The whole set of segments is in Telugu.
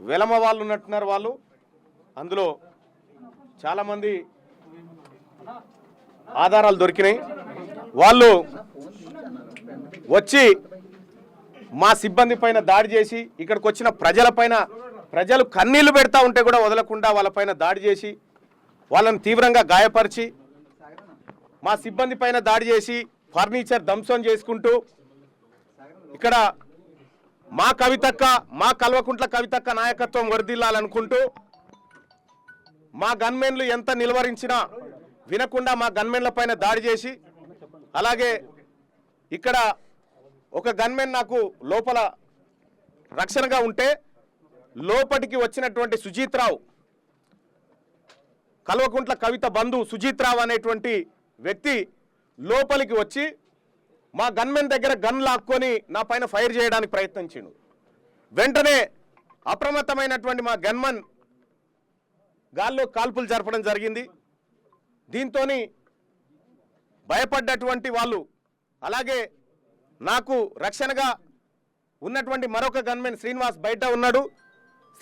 వెలమ వాళ్ళు ఉన్నట్టున్నారు. వాళ్ళు అందులో చాలామంది ఆధారాలు దొరికినాయి. వాళ్ళు వచ్చి మా సిబ్బంది పైన దాడి చేసి ఇక్కడికి వచ్చిన ప్రజలు కన్నీళ్లు పెడతా ఉంటే కూడా వదలకుండా వాళ్ళపైన దాడి చేసి వాళ్ళని తీవ్రంగా గాయపరిచి మా సిబ్బంది పైన దాడి చేసి ఫర్నిచర్ ధ్వంసం చేసుకుంటూ ఇక్కడ మా కవితక్క, మా కల్వకుంట్ల కవితక్క నాయకత్వం వర్ధిల్లాలనుకుంటూ మా గన్మెన్లు ఎంత నిలువరించినా వినకుండా మా గన్మెన్ల పైన దాడి చేసి, అలాగే ఇక్కడ ఒక గన్మెన్ నాకు లోపల రక్షణగా ఉంటే లోపటికి వచ్చినటువంటి సుజీత్ రావు, కల్వకుంట్ల కవిత బంధు సుజీత్ రావు అనేటువంటి వ్యక్తి లోపలికి వచ్చి మా గన్మెన్ దగ్గర గన్ లాక్కొని నా పైన ఫైర్ చేయడానికి ప్రయత్నించిండు. వెంటనే అప్రమత్తమైనటువంటి మా గన్మన్ గాల్లో కాల్పులు జరపడం జరిగింది. దీంతో భయపడ్డటువంటి వాళ్ళు, అలాగే నాకు రక్షణగా ఉన్నటువంటి మరొక గన్మెన్ శ్రీనివాస్ బయట ఉన్నాడు.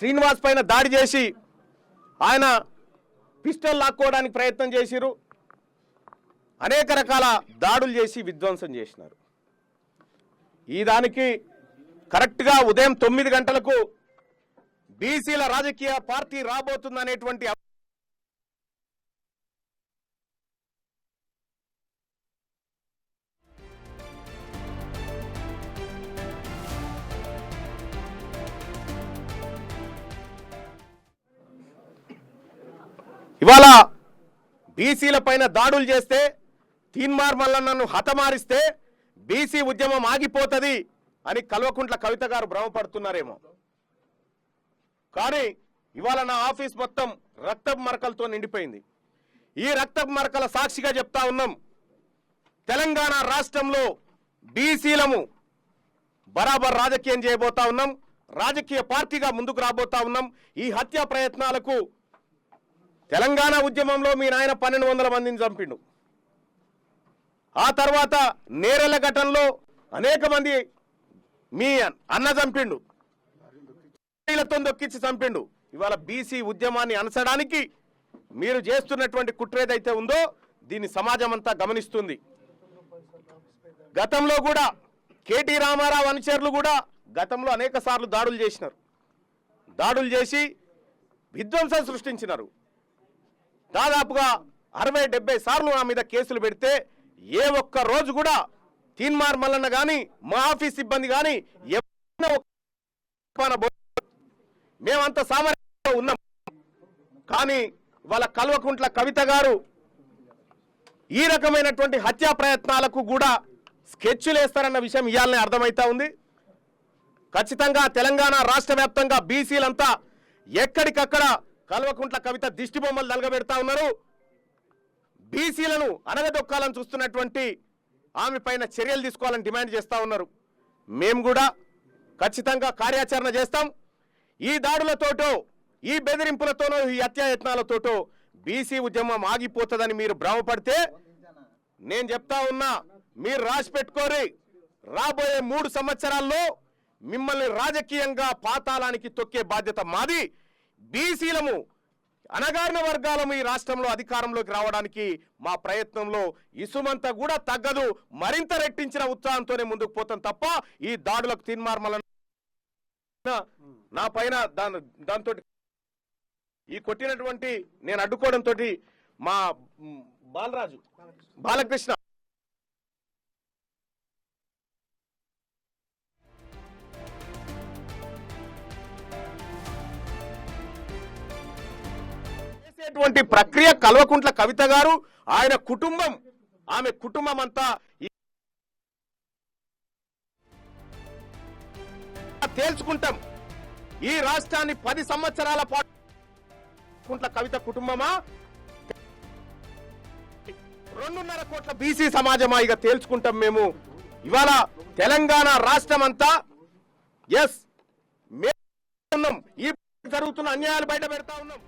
శ్రీనివాస్ పైన దాడి చేసి ఆయన పిస్టల్ లాక్కోవడానికి ప్రయత్నం చేసిరు. అనేక రకాల దాడులు చేసి విధ్వంసం చేసినారు. ఈ దానికి కరెక్ట్గా ఉదయం 9 గంటలకు బీసీల రాజకీయ పార్టీ రాబోతుందనేటువంటి ఇవాళ బీసీల పైన దాడులు చేస్తే, తీన్మార్ మల్లన్నను హతమారిస్తే బీసీ ఉద్యమం ఆగిపోతుంది అని కల్వకుంట్ల కవిత గారు భ్రమపడుతున్నారేమో. కానీ ఇవాళ నా ఆఫీస్ మొత్తం రక్తపు మరకలతో నిండిపోయింది. ఈ రక్తపు మరకల సాక్షిగా చెప్తా ఉన్నాం, తెలంగాణ రాష్ట్రంలో బీసీలము బరాబర్ రాజకీయం చేయబోతా ఉన్నాం, రాజకీయ పార్టీగా ముందుకు రాబోతా ఉన్నాం. ఈ హత్యా ప్రయత్నాలకు తెలంగాణ ఉద్యమంలో మీ నాయన 1200 మందిని చంపిండు. ఆ తర్వాత నేరెల ఘటనలో అనేక మంది మీ అన్న చంపిండు, దొక్కించి చంపిండు. ఇవాళ బీసీ ఉద్యమాన్ని అనసడానికి మీరు చేస్తున్నటువంటి కుట్ర ఏదైతే ఉందో దీన్ని సమాజం అంతా గమనిస్తుంది. గతంలో కూడా కేటీ రామారావు అనుచరులు కూడా గతంలో అనేక సార్లు దాడులు చేసినారు. దాడులు చేసి విధ్వంసం సృష్టించినారు. దాదాపుగా 60-70 సార్లు నా మీద కేసులు పెడితే ఏ ఒక్క రోజు కూడా తీన్మార్ మల్లన్న కానీ మా ఆఫీస్ సిబ్బంది కానీ మేమంత సామర్థ్యంగా ఉన్నాం. కానీ వాళ్ళ కల్వకుంట్ల కవిత గారు ఈ రకమైనటువంటి హత్యా ప్రయత్నాలకు కూడా స్కెచ్లు వేస్తారన్న విషయం ఇయాలనే అర్థమవుతా ఉంది. ఖచ్చితంగా తెలంగాణ రాష్ట్ర వ్యాప్తంగా బీసీలంతా ఎక్కడికక్కడ కల్వకుంట్ల కవిత దిష్టి బొమ్మలు నలగబెడతా ఉన్నారు. బీసీలను అనగదొక్కాలని చూస్తున్నటువంటి ఆమె పైన చర్యలు తీసుకోవాలని డిమాండ్ చేస్తూ ఉన్నారు. మేము కూడా ఖచ్చితంగా కార్యాచరణ చేస్తాం. ఈ దాడులతోటో, ఈ బెదిరింపులతోనో, ఈ హత్యాయత్నాలతోటో బీసీ ఉద్యమం ఆగిపోతుందని మీరు భ్రమపడితే నేను చెప్తా ఉన్నా, మీరు రాసి పెట్టుకోరి, రాబోయే 3 సంవత్సరాల్లో మిమ్మల్ని రాజకీయంగా పాతాళానికి తొక్కే బాధ్యత మాది. బీసీలము అనగారిన వర్గాలము ఈ రాష్ట్రంలో అధికారంలోకి రావడానికి మా ప్రయత్నంలో ఇసుమంతా కూడా తగ్గదు. మరింత రెట్టించిన ఉత్సాహంతోనే ముందుకు పోతాం తప్ప ఈ దాడులకు తీన్మార్ మల్లన్న నా పైన దాంతో ఈ కొట్టినటువంటి నేను అడ్డుకోవడంతో మా బాలకృష్ణ చేసేటువంటి ప్రక్రియ కల్వకుంట్ల కవిత గారు, ఆయన కుటుంబం, ఆమె కుటుంబం అంతా తేల్చుకుంటాం. ఈ రాష్ట్రాన్ని 10 సంవత్సరాల పాటు కవిత కుటుంబమా, 2.5 కోట్ల బీసీ సమాజమా, ఇక తేల్చుకుంటాం మేము. ఇవాళ తెలంగాణ రాష్ట్రం అంతా మేము ఈ జరుగుతున్న అన్యాయాలు బయట పెడతా ఉన్నాం.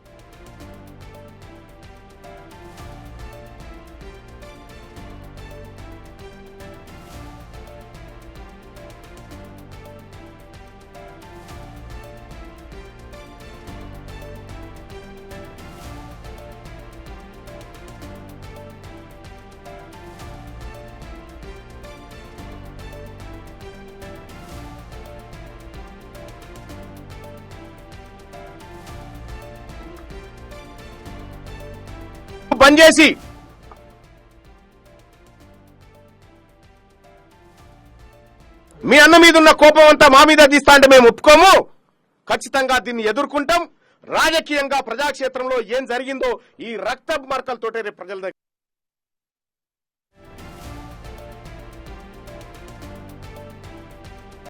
పనిచేసి మీ అన్న మీద ఉన్న కోపం అంతా మా మీద తీస్తా అంటే మేము ఒప్పుకోము. ఖచ్చితంగా దీన్ని ఎదుర్కొంటాం. రాజకీయంగా ప్రజాక్షేత్రంలో ఏం జరిగిందో ఈ రక్త మరకలతోటే రేపు ప్రజల దగ్గర